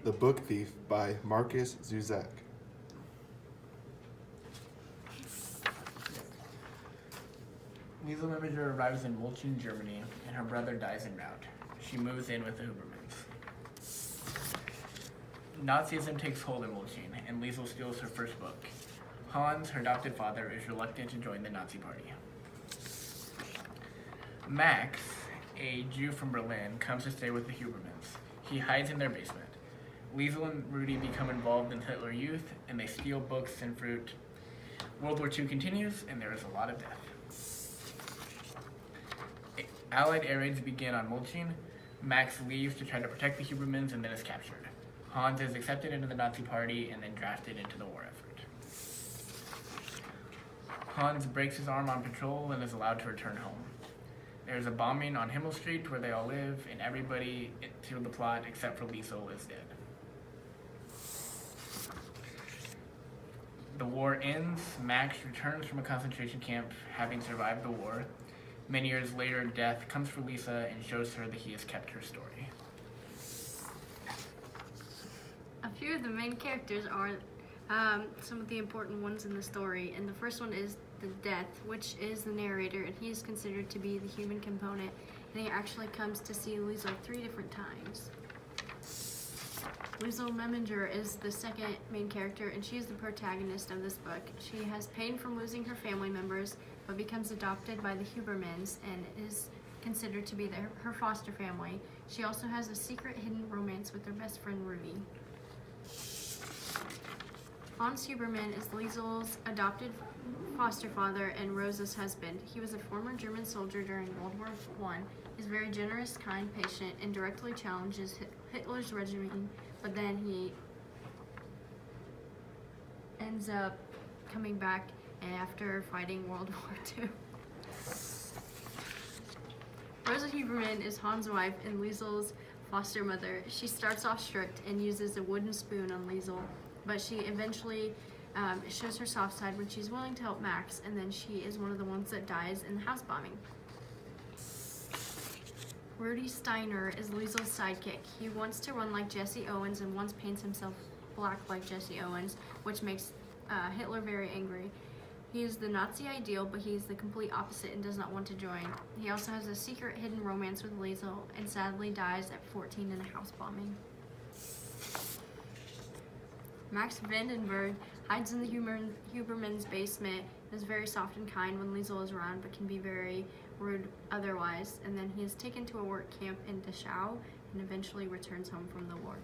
The Book Thief by Marcus Zuzak. Liesel Mimiger arrives in Wolchen, Germany, and her brother dies en route. She moves in with the Hubermans. Nazism takes hold in Wolchen, and Liesel steals her first book. Hans, her adopted father, is reluctant to join the Nazi party. Max, a Jew from Berlin, comes to stay with the Hubermans. He hides in their basement. Liesel and Rudy become involved in Hitler Youth, and they steal books and fruit. World War II continues, and there is a lot of death. Allied air raids begin on Wolchen. Max leaves to try to protect the Hubermans and then is captured. Hans is accepted into the Nazi party and then drafted into the war effort. Hans breaks his arm on patrol and is allowed to return home. There's a bombing on Himmel Street where they all live, and everybody to the plot except for Liesel is dead. The war ends. Max returns from a concentration camp, having survived the war. Many years later, death comes for Lisa and shows her that he has kept her story. A few of the main characters are some of the important ones in the story, and the first one is the Death, which is the narrator, and he is considered to be the human component, and he actually comes to see Liesel 3 different times. Liesel Meminger is the second main character, and she is the protagonist of this book. She has pain from losing her family members, but becomes adopted by the Hubermans and is considered to be her foster family. She also has a secret hidden romance with her best friend Rudy. Hans Huberman is Liesel's adopted foster father and Rosa's husband. He was a former German soldier during World War I. He's very generous, kind, patient, and directly challenges Hitler's regime, but then he ends up coming back after fighting World War II. Rosa Huberman is Hans' wife and Liesel's foster mother. She starts off strict and uses a wooden spoon on Liesel, but she eventually shows her soft side when she's willing to help Max, and then she is one of the ones that dies in the house bombing. Rudy Steiner is Liesel's sidekick. He wants to run like Jesse Owens and once paints himself black like Jesse Owens, which makes Hitler very angry. He is the Nazi ideal, but he is the complete opposite and does not want to join. He also has a secret hidden romance with Liesel and sadly dies at 14 in a house bombing. Max Vandenberg hides in the Huberman's basement, is very soft and kind when Liesel is around, but can be very rude otherwise. And then he is taken to a work camp in Dachau and eventually returns home from the war.